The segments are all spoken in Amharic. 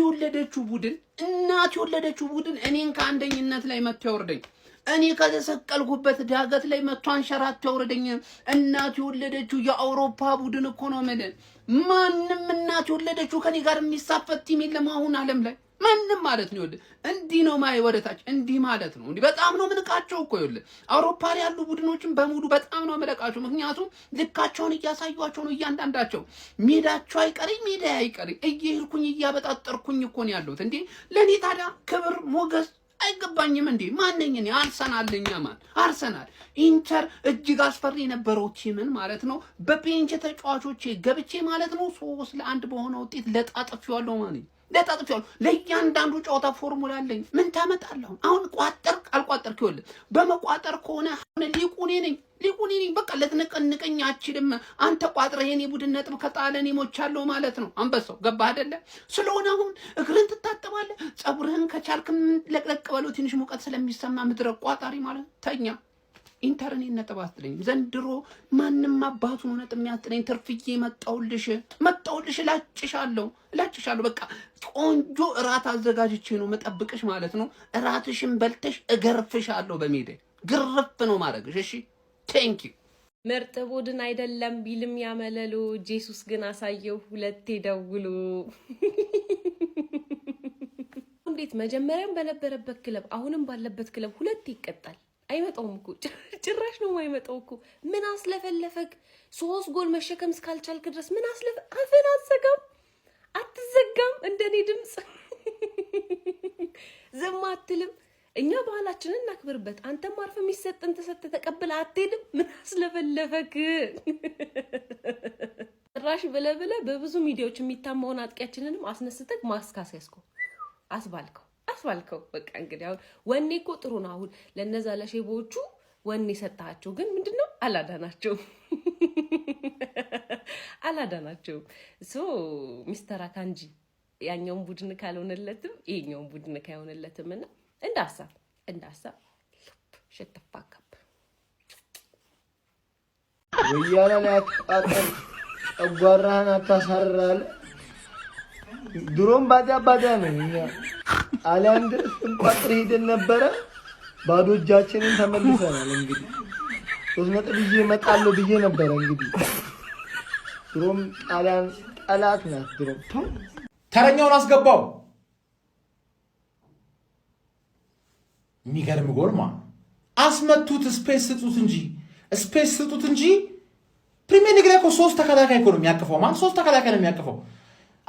የወለደችው ቡድን እኔን ከአንደኝነት ላይ መጥቶ ያወርደኝ። እኔ ከተሰቀልኩበት ዳገት ላይ መጥቶ አንሸራቶ ያወርደኝ። እናት የወለደችው የአውሮፓ ቡድን እኮ ነው ማለት። ማንም እናት የወለደችው ከኔ ጋር የሚሳፈጥ ቲም የለም አሁን ዓለም ላይ ማንም ማለት ነው። እንዲህ ነው ወደታች እንዲህ ማለት ነው። እንዲህ በጣም ነው ምንቃቸው እኮ አውሮፓ ላይ ያሉ ቡድኖችን በሙሉ በጣም ነው ምንቃቸው። ምክንያቱም ልካቸውን እያሳዩአቸው ነው። እያንዳንዳቸው ሜዳቸው አይቀሪ ሜዳ አይቀሪ እየሄድኩኝ እያበጣጠርኩኝ እኮ ነው ያለሁት። እንዴ ለኔ ታዲያ ክብር ሞገስ አይገባኝም እንዴ? ማንኛ ነኝ? አርሰናልኛ ማን አርሰናል ኢንተር እጅግ አስፈሪ የነበረው ቲምን ማለት ነው በፔንች ተጫዋቾቼ ገብቼ ማለት ነው 3-1 በሆነ ውጤት ለጣጥፊዋለሁ ማለት ለጣጥፊዋለሁ። ለእያንዳንዱ ጨዋታ ፎርሙላ አለኝ። ምን ታመጣለህ አሁን? ቋጠርክ አልቋጠርክ ይኸውልህ፣ በመቋጠር ከሆነ አሁን ሊቁኔ ነኝ በቃ ልትነቀንቀኝ አትችልም። አንተ ቋጥረህ የኔ ቡድን ነጥብ ከጣለ እኔ ሞቻለሁ ማለት ነው። አንበሳው ገባህ አይደለ? ስለሆነ አሁን እግርን ትታጠባለህ፣ ጸጉርህን ከቻልክም ለቅለቅ በለው ትንሽ ሙቀት ስለሚሰማ ምድረ ቋጣሪ ማለት ተኛ። ኢንተርኔት ነጥብ አትለኝ ዘንድሮ ማንም አባቱ ነው ነጥብ የሚያስጥለኝ። ትርፍዬ መጣውልሽ ላጭሻለሁ በቃ ቆንጆ እራት አዘጋጅቼ ነው መጠብቅሽ ማለት ነው። እራትሽን በልተሽ እገርፍሻለሁ በሜዳ ግርፍ ነው ማድረግሽ። እሺ ቴንክ ዩ። ምርጥ ቡድን አይደለም ቢልም ያመለሉ ጄሱስ ግን አሳየው ሁለቴ ደውሎ። እንዴት መጀመሪያም በነበረበት ክለብ አሁንም ባለበት ክለብ ሁለቴ ይቀጣል? አይመጣውም እኮ ጭራሽ ነው የማይመጣው እኮ። ምን አስለፈለፈክ? 3 ጎል መሸከም እስካልቻልክ ድረስ ምን አፍን አትዘጋም? እንደኔ ድምጽ ዝም አትልም? እኛ ባህላችንን እናክብርበት። አንተም አርፈ የሚሰጥን ተሰጥተ ተቀብለ አትሄድም? ምን አስለፈለፈክ? ጭራሽ ብለህ በብዙ ሚዲያዎች የሚታማውን አጥቂያችንንም አስነስተክ ማስካስ ያስከው አስባልከው። በቃ እንግዲህ አሁን ወኔ እኮ ጥሩ ነው። አሁን ለነዛ ለሼቦቹ ወኔ ሰጣቸው፣ ግን ምንድነው አላዳናቸው። ሚስተር አካንጂ ያኛውን ቡድን ካልሆነለትም ይሄኛውን ቡድን ካልሆነለትምና እንደ ሐሳብ ሸተፋካብ ወያላ ላይ አጣጣም ጨጓራህን አታሳርራለ። ድሮም ባዳ ነው። እኛ ጣሊያን ድረስ እንቋጥር ሄደን ነበረ፣ ባዶ እጃችንን ተመልሰናል። እንግዲህ 3 ነጥብ ይዤ እመጣለሁ ብዬ ነበረ። እንግዲህ ድሮም ጣሊያን ጠላት ናት። ድሮም ተረኛውን አስገባው። የሚገርም ጎል አስመቱት። ስፔስ ስጡት እንጂ ፕሪሚየር ሊግ ላይ እኮ 3 ተከላካይ እኮ ነው የሚያቅፈው። 3 ተከላካይ ነው የሚያቅፈው።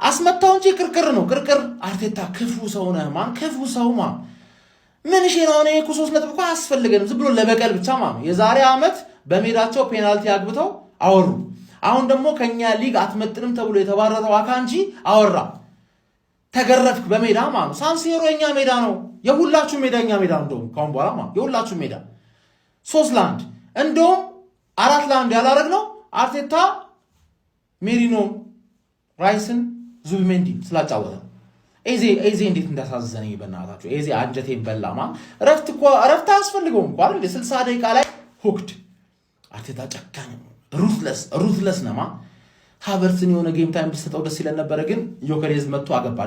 አስመታው እንጂ ቅርቅር ነው። አርቴታ ክፉ ሰው ነህ ክፉ ሰው ምን እሺ ነው? እኔ እኮ 3 ነጥብ እኮ አያስፈልገንም ዝም ብሎ ለበቀል ብቻ የዛሬ ዓመት በሜዳቸው ፔናልቲ አግብተው አወሩ። አሁን ደግሞ ከኛ ሊግ አትመጥንም ተብሎ የተባረረው አካንጂ አወራ። ተገረፍክ በሜዳ ሳንሲሮ የኛ ሜዳ ነው። የሁላችሁ ሜዳ የኛ ሜዳ ነው። እንደውም ካሁን በኋላ የሁላችሁ ሜዳ 3-1 እንደውም 4-1 ያላረግነው አርቴታ ሜሪኖ ራይስን ዙቢሜንዲ ስላጫወተ ኤዜ እንዴት እንዳሳዘነኝ በእናታችሁ። ኤዜ አንጀቴን በላማ። እረፍት አያስፈልገውም እንኳን እንደ 60 ደቂቃ ላይ ሁክድ። አርቴታ ጨካኝ ሩትለስ ነማ። ሃቨርትን የሆነ ጌም ታይም ብትሰጠው ደስ ይለን ነበረ፣ ግን ዮከሬዝ መጥቶ አገባ።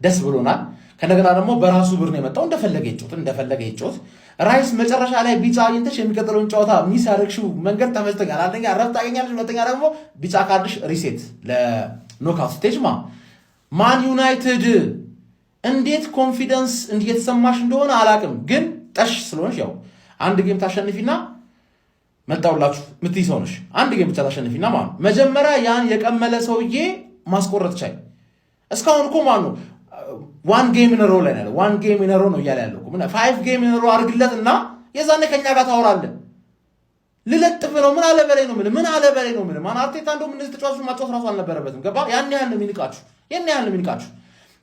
ደስ ብሎናል። ከነገና ደግሞ በራሱ ብር ነው የመጣው። እንደፈለገ ይጮት። ራይስ መጨረሻ ላይ ቢጫ አግኝተሽ የሚቀጥለውን ጨዋታ ሚስ ያደረግሽው መንገድ ተመችቶኛል። አንደኛ እረፍት ታገኛለሽ፣ ሁለተኛ ደግሞ ቢጫ ካርድሽ ሪሴት ለኖክአውት ስቴጅ ማን ዩናይትድ እንዴት ኮንፊደንስ እየተሰማሽ እንደሆነ አላቅም፣ ግን ጠሽ ስለሆንሽ ያው አንድ ጌም ታሸንፊና መጣውላችሁ ምትይ ሰው ነሽ። አንድ ጌም ብቻ ታሸንፊና መጀመሪያ ያን የቀመለ ሰውዬ ማስቆረጥ ቻይ። እስካሁን እኮ ነው 1 ጌም ኢን አ ሮ ላይ ነው 1 ጌም ኢን አ ሮ ነው እያለ ያለው እኮ 5 ጌም ኢን አ ሮ አድርግለትና የዛኔ ከኛ ጋር ታወራለን። ልለጥፍ ነው ምን አለ በላይ ነው ማን አርቴታ እንደውም እነዚህ ተጫዋቾች ማጫወት ራሱ አልነበረበትም። ገባ? ያን ያህል ነው የሚንቃችሁ።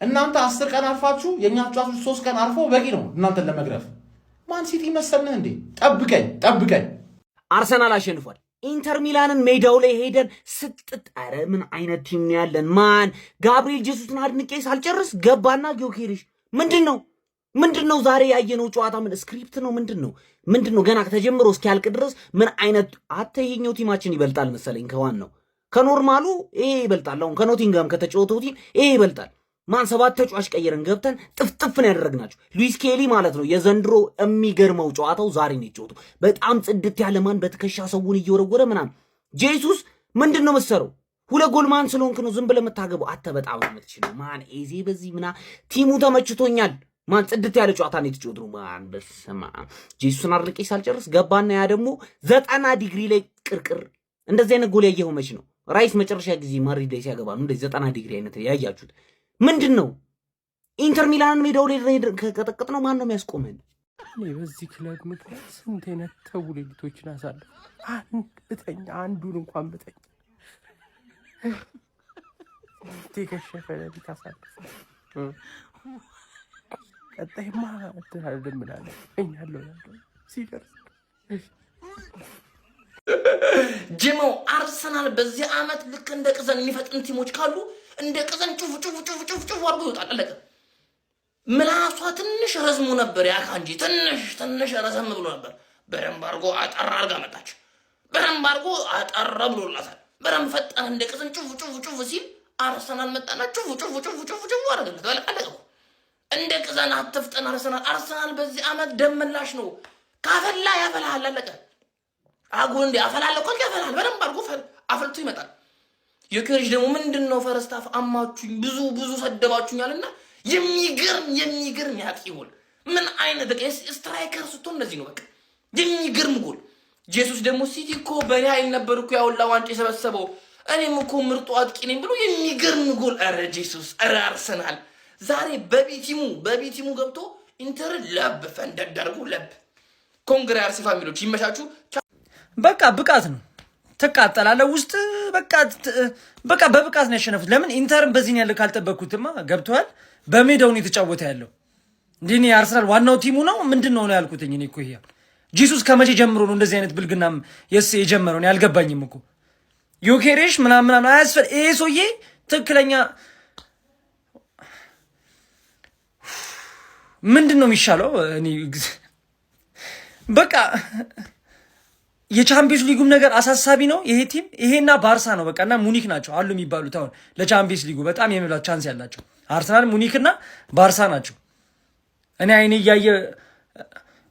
እናንተ 10 ቀን አርፋችሁ የኛ ተጫዋቾች 3 ቀን አርፈው በቂ ነው እናንተን ለመግረፍ። ማን ሲቲ መሰልነህ እንዴ? ጠብቀኝ። አርሰናል አሸንፏል። ኢንተር ሚላንን ሜዳው ላይ ሄደን ስጥጥ። ኧረ ምን አይነት ቲም ነው ያለን? ጋብሪኤል ጄሱስን አድንቄ ሳልጨርስ ገባና ጊዮኬሪሽ ምንድነው ዛሬ ያየነው ጨዋታ? ምን ስክሪፕት ነው? ምንድነው ገና ከተጀምሮ እስኪያልቅ ድረስ ምን አይነት አተየኛው ቲማችን ይበልጣል መሰለኝ። ከኖርማሉ ይሄ ይበልጣል። አሁን ከኖቲንጋም ከተጫወተው ቲም ይሄ ይበልጣል። ማን 7 ተጫዋች ቀየረን ገብተን ጥፍጥፍን ያደረግናቸው። ሉዊስ ኬሊ ማለት ነው የዘንድሮ የሚገርመው ጨዋታው ዛሬ ነው የጨዋታው። በጣም ጽድት ያለ ማን በትከሻ ሰውን እየወረወረ ምናምን። ጄሱስ ምንድነው መሰረው 2 ጎል ማን ስለሆንክ ነው ዝም ብለህ የምታገበው? አተ በጣም ነው የምትችለው ማን። ኤዜ በዚህ ምና ቲሙ ተመችቶኛል ማን። ጽድት ያለ ጨዋታ ነው የተጫወተው ማን። በስማ ጄሱስን አድርቄ ሳልጨርስ ገባና ያ ደግሞ 90 ዲግሪ ላይ ቅርቅር። እንደዚህ አይነት ጎል ያየኸው መች ነው? ራይስ መጨረሻ ጊዜ ማድሪድ ላይ ሲያገባ ነው እንደዚህ 90 ዲግሪ አይነት ያያችሁት? ምንድነው? ኢንተር ሚላንን ሜዳው ላይ ከቀጠቀጥ ነው ማን ነው የሚያስቆመን? እኔ በዚህ ክለብ ምክንያት ስንት የነተው ሌሊቶችን አሳለፍ። አንዱን እንኳን ብተኛ ከሸፈ ሌሊት አሳለፍ። ቀጣይማ ትናደምናለ እኛለሁ ሲደርስ ጅሞ አርሰናል በዚህ አመት ልክ እንደ ቅዘን የሚፈጥን ቲሞች ካሉ እንደ ቅዘን ጩፍ ጩፍ ጩፍ ጩፍ ጩፍ አድርጎ ይወጣል። አለቀ። ምላሷ ትንሽ ረዝሞ ነበር ያካ እንጂ ትንሽ ረዘም ብሎ ነበር። በደንብ አድርጎ አጠራ አድርጋ መጣች። በደንብ አድርጎ አጠራ ብሎላታል። በደንብ ፈጠነ እንደ ቅዘን ጩፍ ጩፍ ጩፍ ሲል አርሰናል መጣና ጩፍ ጩፍ ጩፍ ጩፍ ጩፍ አደረገለት። አለቀ። እንደ ቅዘን አትፍጠን አርሰናል በዚህ አመት ደመላሽ ነው። ካፈላ ያፈላል። አለቀ። አጉ እንደ አፈላለ እኮ ያፈላል። በደንብ አድርጎ አፈልቶ ይመጣል። ዮኬሬሽ ደግሞ ምንድነው ፈረስታፍ አማችሁኝ ብዙ ሰደባችሁኛልና የሚገርም ያጥይውል ምን አይነት በቃ ስትራይከር ስትሆን እንደዚህ ነው። በቃ የሚገርም ጎል። ጄሱስ ደግሞ ሲቲ እኮ በኔ አይል ነበር እኮ ያውላ ዋንጫ የሰበሰበው እኔም እኮ ምርጡ አጥቂ ነኝ ብሎ የሚገርም ጎል። አረ ጄሱስ፣ አረ አርሰናል ዛሬ በቢቲሙ ገብቶ ኢንተር ለብ ፈንደደርጉ ለብ። ኮንግራ አርሲ ፋሚሊዎች ይመሻችሁ። በቃ ብቃት ነው። ተቃጠላለህ ውስጥ በቃ በብቃት ነው ያሸነፉት። ለምን ኢንተርን በዚህ ያለ ካልጠበቅኩትማ ገብቷል። በሜዳው ነው የተጫወተ ያለው። እንዴ አርሰናል ዋናው ቲሙ ነው ምንድነው ነው ያልኩትኝ። እኔ እኮ ይሄ ጂሱስ ከመቼ ጀምሮ ነው እንደዚህ አይነት ብልግናም የጀመረው? ነው ያልገባኝም እኮ ዮኬሬሽ ምናምን አያስፈል። ይሄ ሰውዬ ትክክለኛ ምንድነው የሚሻለው? እኔ በቃ የቻምፒየንስ ሊጉም ነገር አሳሳቢ ነው። ይሄ ቲም ይሄና ባርሳ ነው በቃና ሙኒክ ናቸው አሉ የሚባሉት አሁን ለቻምፒየንስ ሊጉ በጣም የመብላት ቻንስ ያላቸው አርሰናል፣ ሙኒክና ባርሳ ናቸው። እኔ አይኔ እያየ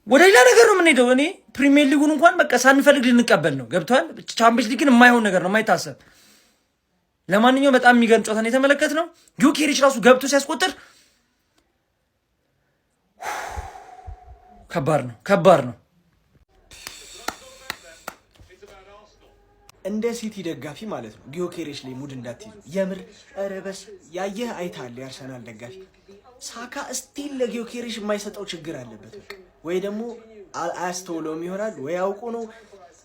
ወደ ሌላ ነገር ነው የምንሄደው። እኔ ፕሪሚየር ሊጉን እንኳን በቃ ሳንፈልግ ልንቀበል ነው ገብቷል። ቻምፒየንስ ሊግን የማይሆን ነገር ነው የማይታሰብ። ለማንኛውም በጣም የሚገርም ጨዋታ ነው የተመለከትነው። ዮኬሬሽ ራሱ ገብቶ ሲያስቆጥር ከባድ ነው። እንደ ሲቲ ደጋፊ ማለት ነው ጊዮኬሬሽ ላይ ሙድ እንዳትይዙ የምር ረበስ ያየህ አይታል። የአርሰናል ደጋፊ ሳካ ስቲል ለጊዮኬሬሽ የማይሰጠው ችግር አለበት። ወይ ደግሞ አያስተውለውም ይሆናል ወይ አውቆ ነው።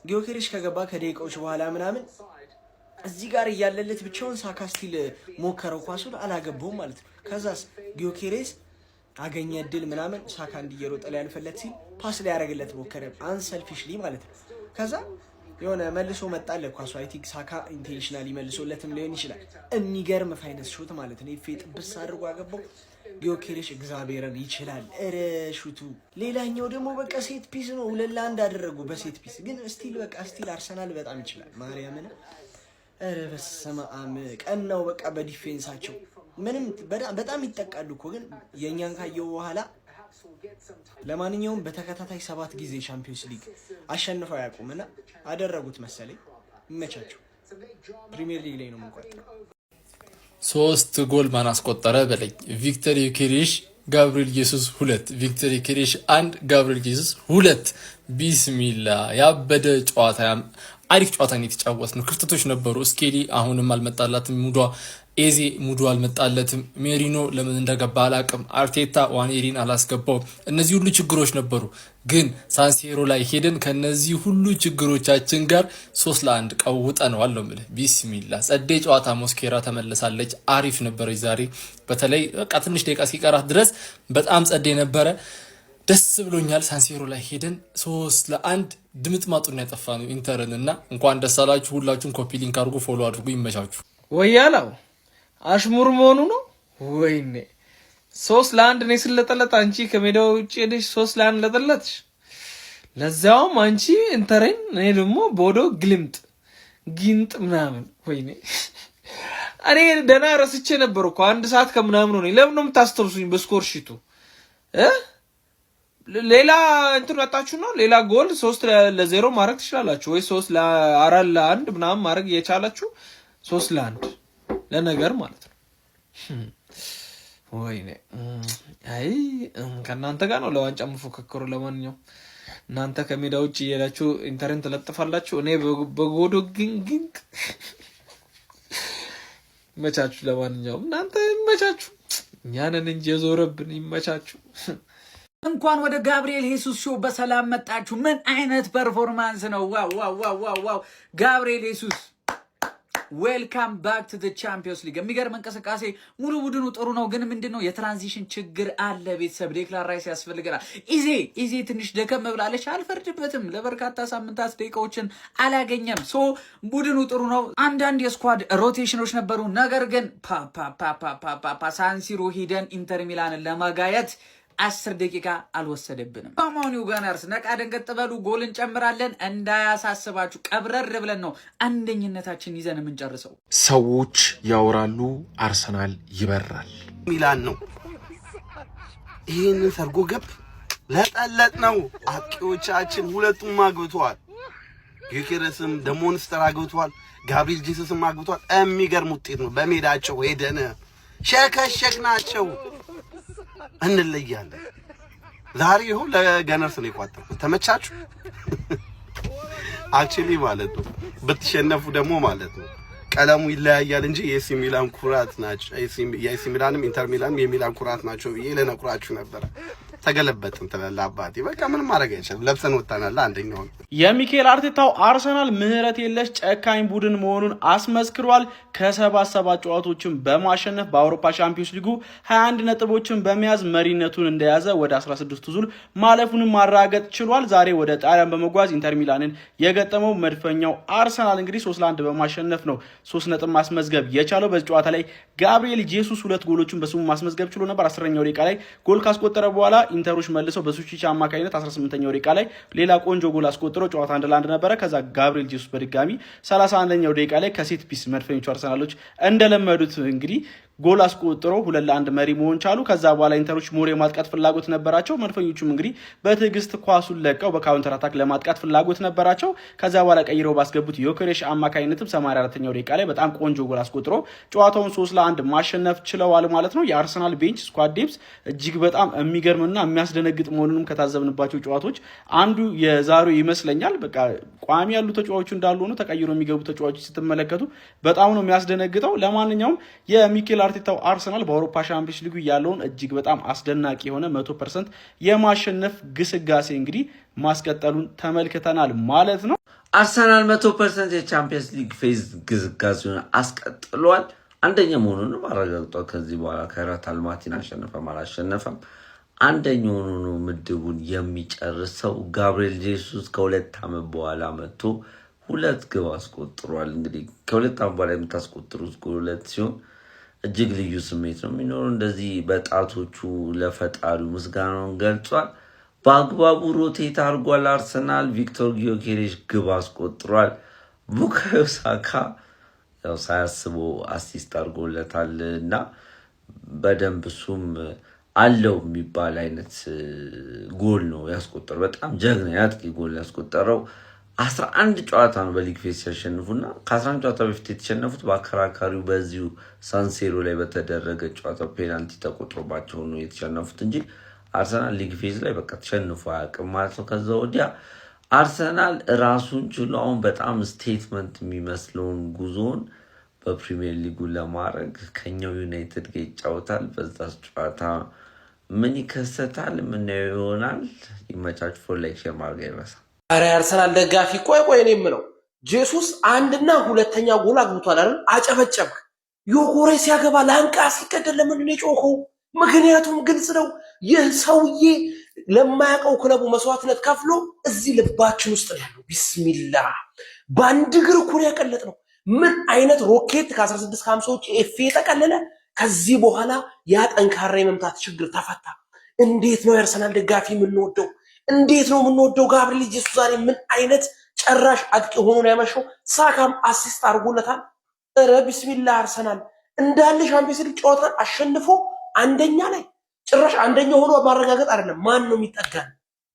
ጊዮኬሬሽ ከገባ ከደቂቃዎች በኋላ ምናምን እዚህ ጋር እያለለት ብቻውን ሳካ ስቲል ሞከረው ኳሱን አላገባውም ማለት ነው። ከዛስ ጊዮኬሬሽ አገኘ እድል ምናምን ሳካ እንዲየሮጠ ላይ ያልፈለት ሲል ፓስ ላይ ያደርግለት ሞከረ አንሰልፊሽሊ ማለት ነው። ከዛ የሆነ መልሶ መጣለ ኳሱ። አይ ቲንክ ሳካ ኢንቴንሽናሊ መልሶለትም ሊሆን ይችላል። የሚገርም ፋይነስ ሹት ማለት ነው። ይፌ ጥብስ አድርጎ አገባው። ጊዮኬሬሽ እግዚአብሔርን ይችላል ሹቱ። ሌላኛው ደግሞ በቃ ሴት ፒስ ነው 2-1 አደረጉ በሴት ፒስ። ግን ስቲል አርሰናል በጣም ይችላል ማርያምን። በስመ አብ ቀናው በቃ በዲፌንሳቸው ምንም በጣም ይጠቃሉ እኮ ግን የኛን ካየው በኋላ። ለማንኛውም በተከታታይ 7 ጊዜ ቻምፒየንስ ሊግ አሸንፈው ያቁምና አደረጉት መሰለኝ። ይመቻቸው። ፕሪሚየር ሊግ ላይ ነው የምንቆጥረው። 3 ጎል ማን አስቆጠረ በለኝ። ቪክተር ዮኬሬሽ፣ ጋብሪኤል ጄሱስ 2፣ ቪክተር ዮኬሬሽ 1፣ ጋብሪኤል ጄሱስ 2። ቢስሚላ ያበደ ጨዋታ፣ አሪፍ ጨዋታ ነው የተጫወት ነው። ክፍተቶች ነበሩ። ስኬሊ አሁንም አልመጣላትም ሙዷ። ኤዜ ሙዱ አልመጣለትም። ሜሪኖ ለምን እንደገባ አላቅም። አርቴታ ዋኔሪን አላስገባው። እነዚህ ሁሉ ችግሮች ነበሩ። ግን ሳንሴሮ ላይ ሄደን ከነዚህ ሁሉ ችግሮቻችን ጋር 3-1 ቀውጠነዋል ነው የምልህ። ቢስሚላ ጸዴ ጨዋታ። ሞስኬራ ተመልሳለች። አሪፍ ነበረች ዛሬ። በተለይ በቃ ትንሽ ደቂቃ ሲቀራት ድረስ በጣም ጸዴ ነበረ። ደስ ብሎኛል። ሳንሴሮ ላይ ሄደን 3-1 ድምጥማጡን ያጠፋ ነው ኢንተርን እና እንኳን ደስ አላችሁ። ሁላችሁም ኮፒ ሊንክ አድርጉ፣ ፎሎ አድርጉ። ይመቻችሁ። ወያላው አሽሙር መሆኑ ነው። ወይኔ 3-1 ነው ስለጠለጥ። አንቺ ከሜዳው ውጪ ሄደሽ 3-1 ለጠለጥሽ። ለዛውም አንቺ ኢንተርን፣ እኔ ደግሞ ቦዶ ግልምጥ ጊንጥ ምናምን። ወይኔ እኔ ደና ረስቼ ነበር እኮ 1 ሰዓት ከምናምን ነው። ለምን ነው የምታስተርሱኝ? በስኮር ሺቱ ሌላ እንትን አጣችሁ ነው። ሌላ ጎል 3-0 ማድረግ ትችላላችሁ ወይ 3-4-1 ምናምን ማድረግ የቻላችሁ 3-1 ለነገር ማለት ነው። ወይኔ አይ ከእናንተ ጋር ነው ለዋንጫ መፎካከሩ። ለማንኛውም እናንተ ከሜዳ ውጭ እየሄዳችሁ ኢንተርኔት ተለጥፋላችሁ፣ እኔ በጎዶ ግን ይመቻችሁ። ለማንኛውም እናንተ ይመቻችሁ፣ እኛንን እንጂ የዞረብን ይመቻችሁ። እንኳን ወደ ጋብሪኤል ሄሱስ ሾው በሰላም መጣችሁ። ምን አይነት ፐርፎርማንስ ነው! ዋው ዋው ዋው ዋው! ጋብሪኤል ሄሱስ ዌልካም ባክ ቱ ዘ ቻምፒየንስ ሊግ። የሚገርም እንቅስቃሴ፣ ሙሉ ቡድኑ ጥሩ ነው፣ ግን ምንድነው የትራንዚሽን ችግር አለ። ቤተሰብ ዴክላን ራይስ ያስፈልገናል። ኢዜ ትንሽ ደከም ብላለች፣ አልፈርድበትም። ለበርካታ ሳምንታት ደቂቃዎችን አላገኘም። ሶ ቡድኑ ጥሩ ነው። አንዳንድ የስኳድ ሮቴሽኖች ነበሩ፣ ነገር ግን ሳንሲሮ ሂደን ኢንተር ሚላንን ለማጋየት 10 ደቂቃ አልወሰደብንም። ማማኒው ጋናርስ ነቃ ደንገጥ በሉ፣ ጎል እንጨምራለን። እንዳያሳስባችሁ ቀብረር ብለን ነው አንደኝነታችን ይዘን የምንጨርሰው። ሰዎች ያወራሉ፣ አርሰናል ይበራል። ሚላን ነው ይህንን ሰርጎ ገብ ለጠለጥ ነው። አጥቂዎቻችን ሁለቱም አግብተዋል። ጊዮኬረስም ደሞንስተር አግብተዋል። ጋብሪኤል ጄሱስም አግብተዋል። የሚገርም ውጤት ነው። በሜዳቸው ሄደን ሸከሸክናቸው። እንለያለን። ዛሬ ይሁን ለገነርስ ነው የቋጠርኩት። ተመቻችሁ? አክቹሊ ማለት ነው ብትሸነፉ ደግሞ ማለት ነው ቀለሙ ይለያያል እንጂ የኤሲ ሚላን ኩራት ናቸው። የኤሲ ሚላንም ኢንተር ሚላንም የሚላን ኩራት ናቸው ብዬ ለነኩራችሁ ነበር። ተገለበጥን ትላለህ አባቴ። በቃ ምን ማድረግ አይቻልም። ለብሰን ወጣናል። አንደኛው የሚኬል አርቴታው አርሰናል ምህረት የለሽ ጨካኝ ቡድን መሆኑን አስመስክሯል። ከ77 ጨዋታዎችን በማሸነፍ በአውሮፓ ሻምፒዮንስ ሊጉ 21 ነጥቦችን በመያዝ መሪነቱን እንደያዘ ወደ 16ቱ ዙር ማለፉንም ማረጋገጥ ችሏል። ዛሬ ወደ ጣሊያን በመጓዝ ኢንተር ሚላንን የገጠመው መድፈኛው አርሰናል እንግዲህ 3-1 በማሸነፍ ነው 3 ነጥብ ማስመዝገብ የቻለው። በዚህ ጨዋታ ላይ ጋብሪኤል ጄሱስ 2 ጎሎችን በስሙ ማስመዝገብ ችሎ ነበር። 10ኛው ደቂቃ ላይ ጎል ካስቆጠረ በኋላ ኢንተሮች መልሰው በሱቺቻ አማካኝነት 18ኛው ደቂቃ ላይ ሌላ ቆንጆ ጎል አስቆጥረው ጨዋታ 1-1 ነበረ። ከዛ ጋብሪኤል ጄሱስ በድጋሚ 31ኛው ደቂቃ ላይ ከሴት ፒስ መድፈኞቹ አርሰናሎች እንደለመዱት እንግዲህ ጎል አስቆጥረው 2-1 መሪ መሆን ቻሉ። ከዛ በኋላ ኢንተሮች ሞር የማጥቃት ፍላጎት ነበራቸው። መድፈኞቹም እንግዲህ በትዕግስት ኳሱን ለቀው በካውንተር አታክ ለማጥቃት ፍላጎት ነበራቸው። ከዛ በኋላ ቀይረው ባስገቡት ዮኬሬሽ አማካኝነትም 84ኛው ደቂቃ ላይ በጣም ቆንጆ ጎል አስቆጥረው ጨዋታውን 3-1 ማሸነፍ ችለዋል ማለት ነው። የአርሰናል ቤንች ስኳድ ዴፕስ እጅግ በጣም የሚገርምና የሚያስደነግጥ መሆኑንም ከታዘብንባቸው ጨዋታዎች አንዱ የዛሬው ይመስለኛል። በቃ ቋሚ ያሉ ተጫዋቾች እንዳሉ ሆኖ ተቀይሮ የሚገቡ ተጫዋቾች ስትመለከቱ በጣም ነው የሚያስደነግጠው። ለማንኛውም የሚኬል አርቴታው አርሰናል በአውሮፓ ሻምፒዮንስ ሊግ ያለውን እጅግ በጣም አስደናቂ የሆነ 100% የማሸነፍ ግስጋሴ እንግዲህ ማስቀጠሉን ተመልክተናል ማለት ነው። አርሰናል 100% የቻምፒዮንስ ሊግ ፌዝ ግስጋሴውን አስቀጥሏል። አንደኛ መሆኑንም አረጋግጧል። ከዚህ በኋላ ከረታል ማቲን አሸነፈም አላሸነፈም አንደኛ ሆኖ ምድቡን የሚጨርሰው ጋብሪኤል ጄሱስ ከ2 ዓመት በኋላ መጥቶ 2 ግብ አስቆጥሯል። እንግዲህ ከ2 ዓመት በኋላ የምታስቆጥሩት ጎል 2 ሲሆን እጅግ ልዩ ስሜት ነው የሚኖረው። እንደዚህ በጣቶቹ ለፈጣሪው ምስጋናውን ገልጿል። በአግባቡ ሮቴት አድርጓል። አርሰናል ቪክቶር ጊዮኬሬሽ ግብ አስቆጥሯል። ቡካዮ ሳካ ያው ሳያስበው አሲስት አድርጎለታል እና በደንብ እሱም አለው የሚባል አይነት ጎል ነው ያስቆጠረው። በጣም ጀግና ያጥቂ ጎል ያስቆጠረው 11 ጨዋታ ነው በሊግ ፌስ ያሸንፉና ከ11 ጨዋታ በፊት የተሸነፉት በአከራካሪው በዚሁ ሳንሴሮ ላይ በተደረገ ጨዋታ ፔናልቲ ተቆጥሮባቸው ነው የተሸነፉት እንጂ አርሰናል ሊግ ፌስ ላይ በቃ ተሸንፎ አያውቅም ማለት ነው። ከዛ ወዲያ አርሰናል ራሱን ችሎ አሁን በጣም ስቴትመንት የሚመስለውን ጉዞውን በፕሪሚየር ሊጉ ለማድረግ ከኛው ዩናይትድ ጋር ይጫወታል። በዛ ጨዋታ ምን ይከሰታል ምናየው ይሆናል። ይመቻችሁ። ፎር ላይክ ሼር ማድረግ አይረሳ። አረ አርሰናል ደጋፊ ቆይ እኔ የምለው ጄሱስ 1ኛ 2ኛ ጎል አግብቷል አይደል? አጨበጨብክ። ዮኬሬሽ ሲያገባ ላንቃ ሲቀደል ለምን ነው የጮኸው? ምክንያቱም ግልጽ ነው። ይህ ሰውዬ ለማያውቀው ክለቡ መስዋዕትነት ከፍሎ እዚህ ልባችን ውስጥ ነው ያለው። ቢስሚላህ በአንድ እግር እኮ ነው ያቀለጥነው። ምን አይነት ሮኬት ከ1650 ውጭ ኤፍ የተቀለለ ከዚህ በኋላ ያ ጠንካራ የመምታት ችግር ተፈታ። እንዴት ነው የአርሰናል ደጋፊ የምንወደው? እንዴት ነው የምንወደው? ጋብሪኤል ጄሱስ ዛሬ ምን አይነት ጨራሽ አጥቂ ሆኖ ነው ያመሸው። ሳካም አሲስት አድርጎለታል። ኧረ ቢስሚላህ አርሰናል እንዳለ ሻምፒዮንስ ሊግ ጨዋታን አሸንፎ አንደኛ ላይ ጭራሽ አንደኛ ሆኖ ማረጋገጥ አይደለም ማን ነው የሚጠጋን?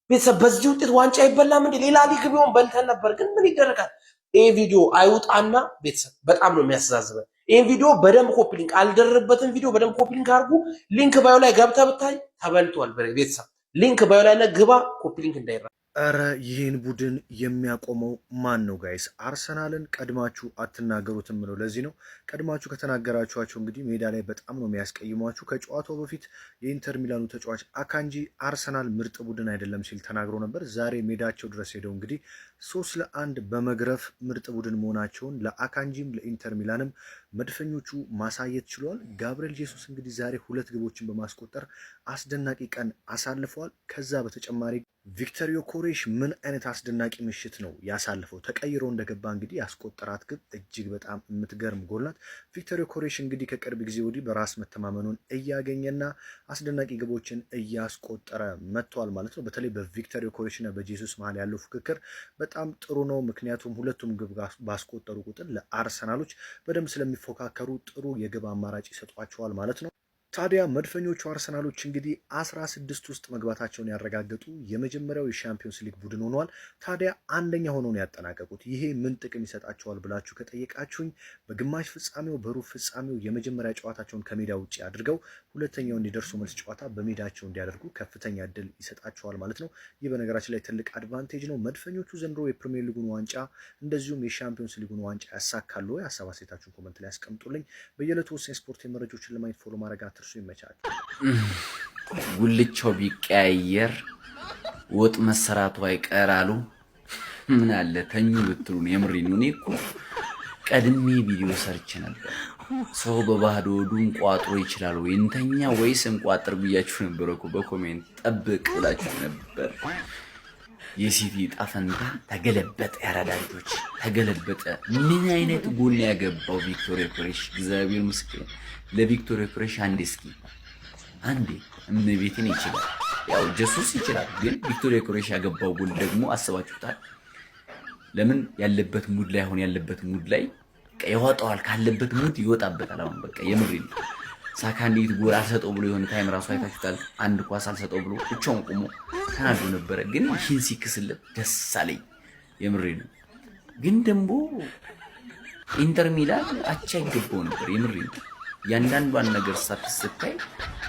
ቤተሰብ በዚህ ውጤት ዋንጫ ይበላም እንዴ? ሌላ ሊግ ቢሆን በልተን ነበር፣ ግን ምን ይደረጋል? ይሄ ቪዲዮ አይውጣና ቤተሰብ በጣም ነው የሚያስተዛዝበን። ይሄ ቪዲዮ በደንብ ኮፒ ሊንክ አልደረበትም። ቪዲዮ በደንብ ኮፒ ሊንክ አድርጉ። ሊንክ ባዮ ላይ ገብተህ ብታይ ተበልቷል። ቤተሰብ ሊንክ ባዮ ላይ ግባ፣ ኮፒ ሊንክ እንዳይራ እረ ይህን ቡድን የሚያቆመው ማን ነው ጋይስ? አርሰናልን ቀድማችሁ አትናገሩትም ነው። ለዚህ ነው ቀድማችሁ ከተናገራችኋቸው እንግዲህ ሜዳ ላይ በጣም ነው የሚያስቀይሟችሁ። ከጨዋታው በፊት የኢንተር ሚላኑ ተጫዋች አካንጂ አርሰናል ምርጥ ቡድን አይደለም ሲል ተናግሮ ነበር። ዛሬ ሜዳቸው ድረስ ሄደው እንግዲህ 3-1 በመግረፍ ምርጥ ቡድን መሆናቸውን ለአካንጂም ለኢንተር ሚላንም መድፈኞቹ ማሳየት ችሏል። ጋብሪኤል ጄሱስ እንግዲህ ዛሬ 2 ግቦችን በማስቆጠር አስደናቂ ቀን አሳልፈዋል። ከዛ በተጨማሪ ቪክተር ዮኬሬሽ ምን አይነት አስደናቂ ምሽት ነው ያሳልፈው። ተቀይሮ እንደገባ እንግዲህ ያስቆጠራት ግብ እጅግ በጣም የምትገርም ጎል ናት። ቪክተር ዮኬሬሽ እንግዲህ ከቅርብ ጊዜ ወዲህ በራስ መተማመኑን እያገኘና አስደናቂ ግቦችን እያስቆጠረ መጥቷል ማለት ነው። በተለይ በቪክተር ዮኬሬሽና በጄሱስ መሀል ያለው ፍክክር በጣም ጥሩ ነው። ምክንያቱም ሁለቱም ግብ ባስቆጠሩ ቁጥር ለአርሰናሎች በደንብ ስለሚፎካከሩ ጥሩ የግብ አማራጭ ይሰጧቸዋል ማለት ነው። ታዲያ መድፈኞቹ አርሰናሎች እንግዲህ 16 ውስጥ መግባታቸውን ያረጋገጡ የመጀመሪያው የሻምፒዮንስ ሊግ ቡድን ሆነዋል። ታዲያ አንደኛ ሆነው ነው ያጠናቀቁት። ይሄ ምን ጥቅም ይሰጣቸዋል ብላችሁ ከጠየቃችሁኝ በግማሽ ፍጻሜው በሩብ ፍጻሜው የመጀመሪያ ጨዋታቸውን ከሜዳ ውጭ አድርገው ሁለተኛው እንዲደርሱ መልስ ጨዋታ በሜዳቸው እንዲያደርጉ ከፍተኛ እድል ይሰጣቸዋል ማለት ነው። ይህ በነገራችን ላይ ትልቅ አድቫንቴጅ ነው። መድፈኞቹ ዘንድሮ የፕሪሚየር ሊጉን ዋንጫ እንደዚሁም የሻምፒዮንስ ሊጉን ዋንጫ ያሳካሉ ወይ? ሀሳብ አስተያየታችሁን ኮመንት ላይ ያስቀምጡልኝ። በየዕለቱ ወሳኝ ስፖርት መረጃዎችን ለማየት ፎሎ ማድረግ እርሱ ይመቻል። ጉልቻው ቢቀያየር ወጥ መሰራቱ አይቀራሉ። ምን አለ ተኙ ብትሉን የምሬን ነው። እኔ እኮ ቀድሜ ቪዲዮ ሰርች ነበር። ሰው በባዶ ሆዱን ቋጥሮ ይችላል ወይ እንተኛ ወይስ እንቋጥር ብያችሁ ነበር እኮ በኮሜንት ጠብቅ ብላችሁ ነበር። የሲቲ ጣፈንታ ተገለበጠ። ያራዳ ልጆች ተገለበጠ። ምን አይነት ጎል ያገባው ቪክቶር ዮኬሬሽ! እግዚአብሔር ምስክር ለቪክቶር ዮኬሬሽ አንዴ እመቤትን ይችላል። ያው ጄሱስ ይችላል፣ ግን ቪክቶር ዮኬሬሽ ያገባው ጎል ደግሞ አስባችሁታል? ለምን ያለበት ሙድ ላይ አሁን ያለበት ሙድ ላይ ያወጣዋል። ካለበት ሙድ ይወጣበታል። አሁን በቃ የምሬን ሳካ እንዴት ጎል አልሰጠው ብሎ የሆነ ታይም ራሱ አይታችሁታል። አንድ ኳስ አልሰጠው ብሎ ብቻውን ቆሞ ተናዶ ነበረ፣ ግን ይህን ሲክስለት ደስ አለኝ። የምሬን ግን ደግሞ ኢንተር ሚላን አቻ ይገባው ነበር። የምሬን ያንዳንዷን ነገር ሳትስታይ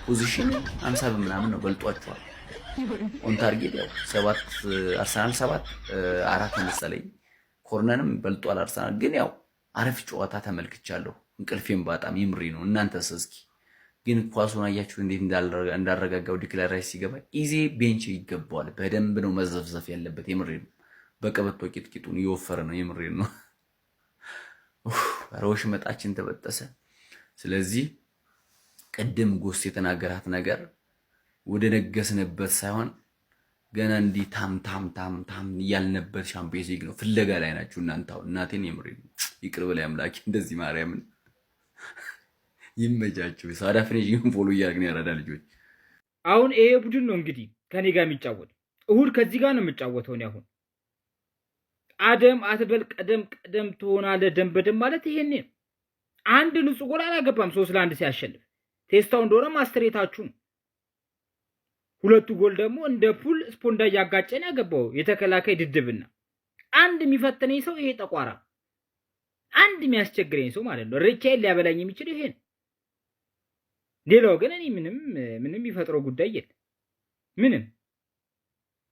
ፖዚሽን 50 ምናምን ነው በልጧቸዋል። ኦን ታርጌት ያው 7 አርሰናል 7-4 መሰለኝ። ኮርነርም በልጧል አርሰናል። ግን ያው አረፍ ጨዋታ ተመልክቻለሁ። እንቅልፌም በጣም የምሬ ነው። እናንተስ እስኪ ግን ኳሱን አያችሁ እንዴት እንዳረጋጋው ዲክላር ራይስ ሲገባ ኢዜ ቤንች ይገባዋል። በደንብ ነው መዘፍዘፍ ያለበት። የምሬ ነው። በቀበቶ ቂጥቂጡን እየወፈረ ነው። የምሬ ነው። ሮሽ መጣችን ተበጠሰ። ስለዚህ ቅድም ጎስ የተናገራት ነገር ወደ ነገስንበት ሳይሆን ገና እንዲህ ታም ያልነበት ሻምፒዮንስ ሊግ ነው ፍለጋ ላይ ናችሁ እናንተ። እናቴን የምሬ ነው። ይቅር በላይ አምላኬ እንደዚህ ማርያምን ይመጃችሁ። ሳዳ ፍሬጅን ፎሎ እያደረግን ያራዳ ልጆች። አሁን ይሄ ቡድን ነው እንግዲህ ከኔ ጋር የሚጫወት። እሁድ ከዚህ ጋር ነው የምጫወተው። ነው አሁን አደም አትበል ቀደም ትሆናለህ ደም በደም ማለት ይሄኔ ነው። አንድ ንጹህ ጎል አላገባም 3-1 ሲያሸንፍ። ቴስታው እንደሆነ ማስተሬታችሁ ነው። ሁለቱ ጎል ደግሞ እንደ ፑል ስፖንዳ ያጋጨን ያገባው የተከላካይ ድድብና። አንድ የሚፈትነኝ ሰው ይሄ ጠቋራ፣ አንድ የሚያስቸግረኝ ሰው ማለት ነው። ሪቻይል ሊያበላኝ የሚችል ይሄ ነው። ሌላው ግን እኔ ምንም የሚፈጥረው ጉዳይ የለም። ምንም